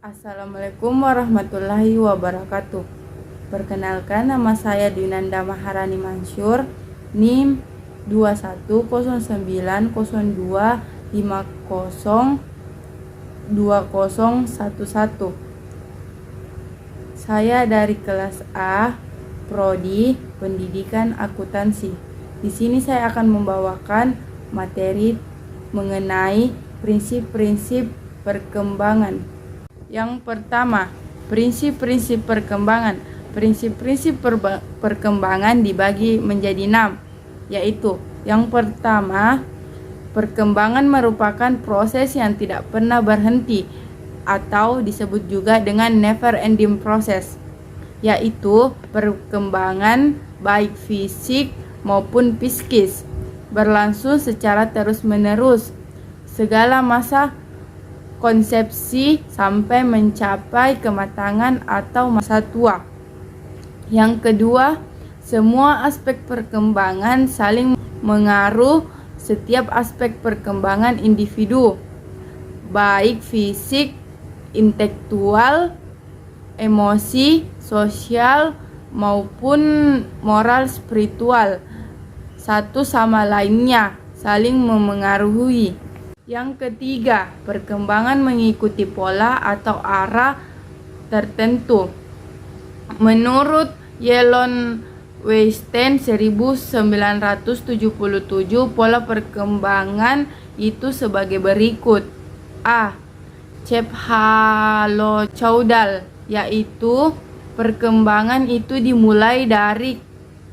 Assalamualaikum warahmatullahi wabarakatuh. Perkenalkan, nama saya Dwinanda Maharani Mansur, NIM 210902502011. Saya dari kelas A, Prodi Pendidikan Akuntansi. Di sini saya akan membawakan materi mengenai prinsip-prinsip perkembangan. Yang pertama, prinsip-prinsip perkembangan. Prinsip-prinsip perkembangan dibagi menjadi 6, yaitu yang pertama, perkembangan merupakan proses yang tidak pernah berhenti atau disebut juga dengan never ending process, yaitu perkembangan baik fisik maupun psikis berlangsung secara terus-menerus segala masa konsepsi sampai mencapai kematangan atau masa tua. Yang kedua, semua aspek perkembangan saling mengaruh setiap aspek perkembangan individu, baik fisik, intelektual, emosi, sosial, maupun moral spiritual, satu sama lainnya saling memengaruhi. Yang ketiga, perkembangan mengikuti pola atau arah tertentu. Menurut Yelon Weinstein 1977, pola perkembangan itu sebagai berikut. A. Cephalocaudal, yaitu perkembangan itu dimulai dari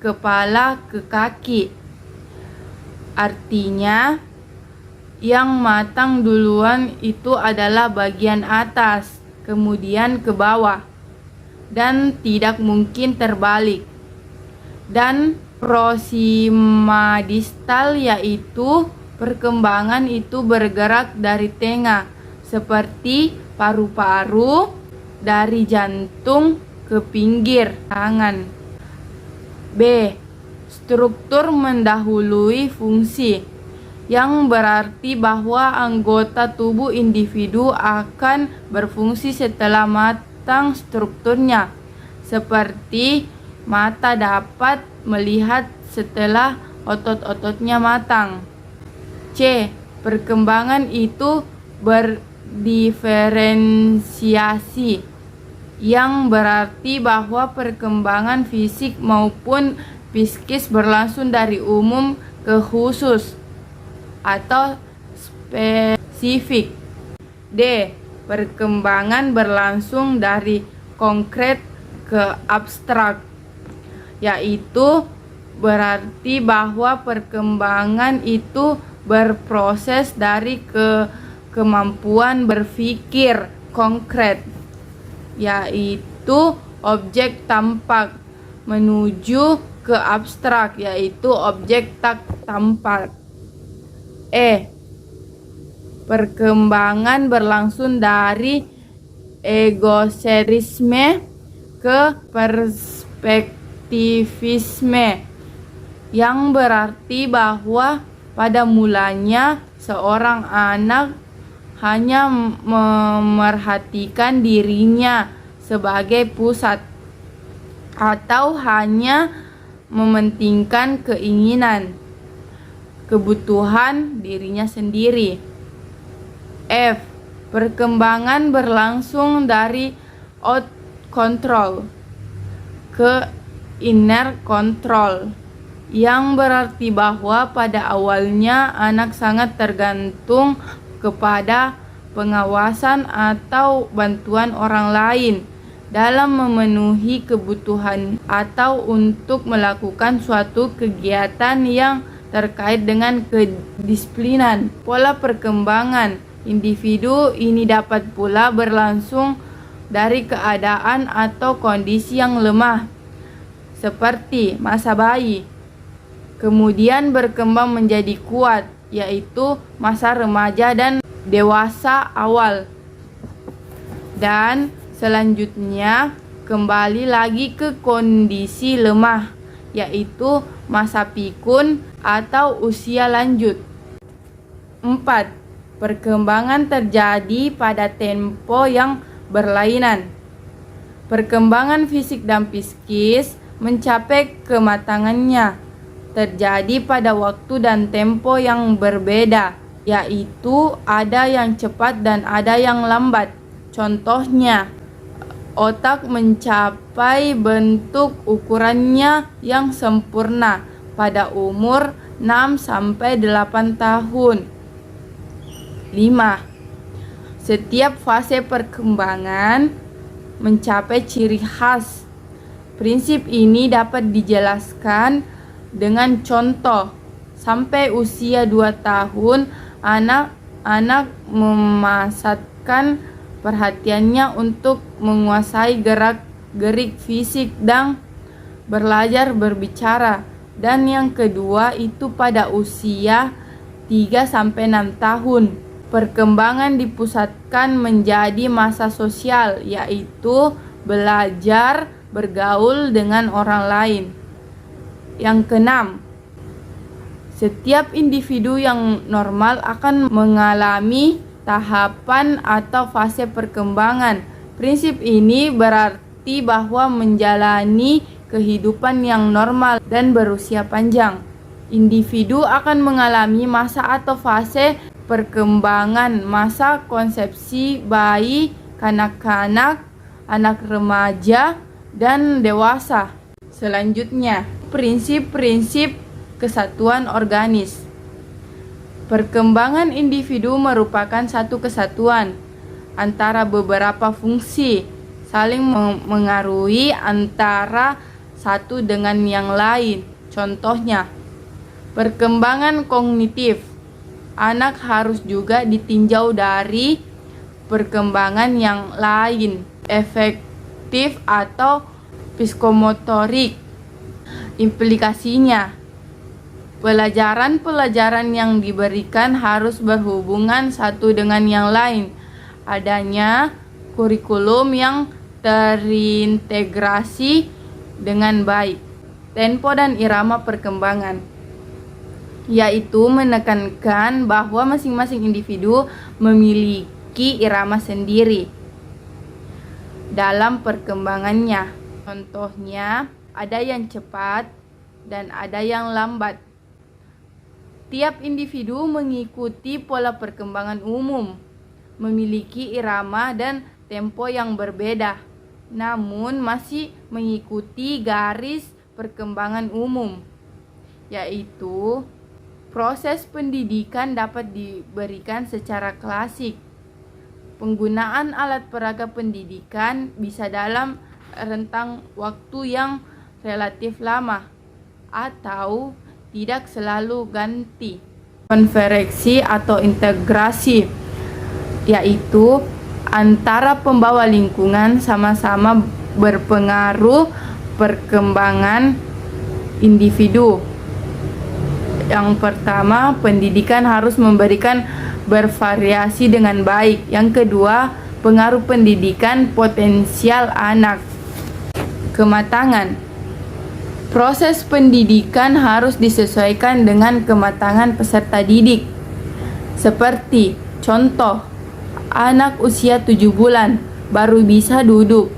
kepala ke kaki. Artinya, yang matang duluan itu adalah bagian atas, kemudian ke bawah, dan tidak mungkin terbalik. Dan proximadistal, yaitu perkembangan itu bergerak dari tengah, seperti paru-paru, dari jantung ke pinggir tangan. B. Struktur mendahului fungsi, yang berarti bahwa anggota tubuh individu akan berfungsi setelah matang strukturnya, seperti mata dapat melihat setelah otot-ototnya matang. C. Perkembangan itu berdiferensiasi, yang berarti bahwa perkembangan fisik maupun psikis berlangsung dari umum ke khusus atau spesifik. D. Perkembangan berlangsung dari konkret ke abstrak, yaitu berarti bahwa perkembangan itu berproses dari kemampuan berpikir konkret, yaitu objek tampak, menuju ke abstrak, yaitu objek tak tampak. E. Perkembangan berlangsung dari egosentrisme ke perspektivisme, yang berarti bahwa pada mulanya seorang anak hanya memerhatikan dirinya sebagai pusat, atau hanya mementingkan keinginan, kebutuhan dirinya sendiri. F. Perkembangan berlangsung dari out control ke inner control, yang berarti bahwa pada awalnya anak sangat tergantung kepada pengawasan atau bantuan orang lain dalam memenuhi kebutuhan atau untuk melakukan suatu kegiatan yang terkait dengan kedisiplinan. Pola perkembangan individu ini dapat pula berlangsung dari keadaan atau kondisi yang lemah, seperti masa bayi, kemudian berkembang menjadi kuat, yaitu masa remaja dan dewasa awal, dan selanjutnya kembali lagi ke kondisi lemah, yaitu masa pikun atau usia lanjut. 4. Perkembangan terjadi pada tempo yang berlainan. Perkembangan fisik dan psikis mencapai kematangannya terjadi pada waktu dan tempo yang berbeda, yaitu ada yang cepat dan ada yang lambat. Contohnya, otak mencapai bentuk ukurannya yang sempurna pada umur 6-8 tahun. 5. Setiap fase perkembangan mencapai ciri khas. Prinsip ini dapat dijelaskan dengan contoh. Sampai usia 2 tahun, anak memasatkan perhatiannya untuk menguasai gerak-gerik fisik dan belajar berbicara. Dan yang kedua itu pada usia 3-6 tahun. Perkembangan dipusatkan menjadi masa sosial, yaitu belajar bergaul dengan orang lain. Yang keenam, setiap individu yang normal akan mengalami tahapan atau fase perkembangan. Prinsip ini berarti bahwa menjalani kehidupan yang normal dan berusia panjang, individu akan mengalami masa atau fase perkembangan, masa konsepsi bayi, kanak-kanak, anak remaja, dan dewasa. Selanjutnya, prinsip-prinsip kesatuan organis. Perkembangan individu merupakan satu kesatuan antara beberapa fungsi, saling mengaruhi antara satu dengan yang lain. Contohnya, perkembangan kognitif. Anak harus juga ditinjau dari perkembangan yang lain, efektif atau psikomotorik. Implikasinya, pelajaran-pelajaran yang diberikan harus berhubungan satu dengan yang lain. Adanya kurikulum yang terintegrasi dengan baik. Tempo dan irama perkembangan, yaitu menekankan bahwa masing-masing individu memiliki irama sendiri dalam perkembangannya. Contohnya, ada yang cepat dan ada yang lambat. Tiap individu mengikuti pola perkembangan umum, memiliki irama dan tempo yang berbeda, namun masih mengikuti garis perkembangan umum, yaitu proses pendidikan dapat diberikan secara klasik. Penggunaan alat peraga pendidikan bisa dalam rentang waktu yang relatif lama atau tidak selalu ganti. Konvergensi atau integrasi, yaitu antara pembawa lingkungan sama-sama berpengaruh perkembangan individu. Yang pertama, pendidikan harus memberikan bervariasi dengan baik. Yang kedua, pengaruh pendidikan potensial anak. Kematangan. Proses pendidikan harus disesuaikan dengan kematangan peserta didik. Seperti contoh, anak usia 7 bulan baru bisa duduk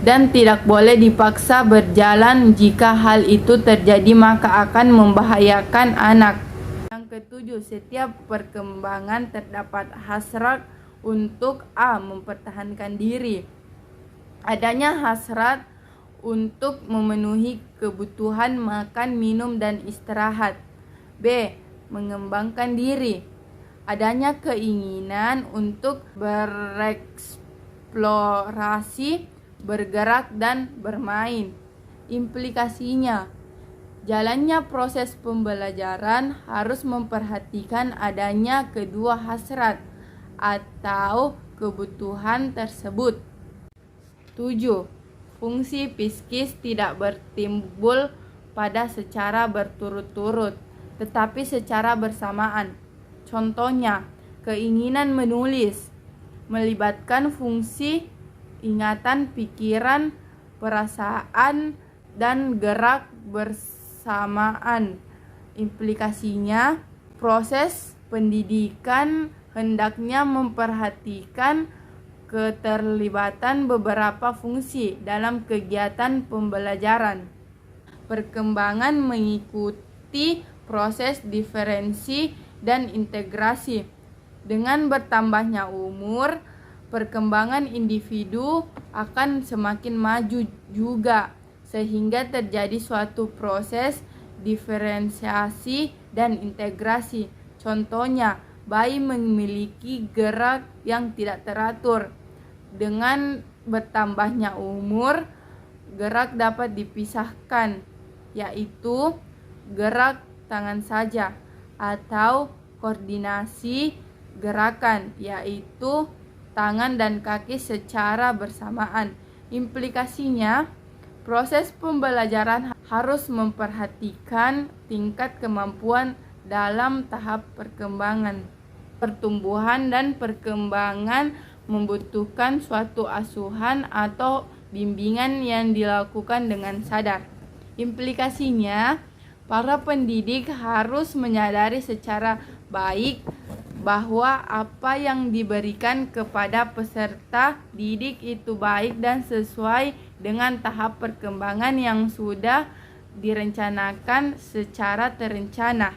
dan tidak boleh dipaksa berjalan. Jika hal itu terjadi maka akan membahayakan anak. Yang ketujuh, setiap perkembangan terdapat hasrat untuk mempertahankan diri. Adanya hasrat untuk memenuhi kebutuhan makan, minum, dan istirahat. B. Mengembangkan diri. Adanya keinginan untuk bereksplorasi, bergerak, dan bermain. Implikasinya, jalannya proses pembelajaran harus memperhatikan adanya kedua hasrat atau kebutuhan tersebut. 7. Fungsi psikis tidak bertimbul pada secara berturut-turut, tetapi secara bersamaan. Contohnya, keinginan menulis melibatkan fungsi ingatan, pikiran, perasaan, dan gerak bersamaan. Implikasinya, proses pendidikan hendaknya memperhatikan keterlibatan beberapa fungsi dalam kegiatan pembelajaran. Perkembangan mengikuti proses diferensi dan integrasi. Dengan bertambahnya umur, perkembangan individu akan semakin maju juga, sehingga terjadi suatu proses diferensiasi dan integrasi. Contohnya, bayi memiliki gerak yang tidak teratur. Dengan bertambahnya umur, gerak dapat dipisahkan, yaitu gerak tangan saja, atau koordinasi gerakan, yaitu tangan dan kaki secara bersamaan. Implikasinya, proses pembelajaran harus memperhatikan tingkat kemampuan dalam tahap perkembangan. Pertumbuhan dan perkembangan membutuhkan suatu asuhan atau bimbingan yang dilakukan dengan sadar. Implikasinya, para pendidik harus menyadari secara baik bahwa apa yang diberikan kepada peserta didik itu baik dan sesuai dengan tahap perkembangan yang sudah direncanakan secara terencana.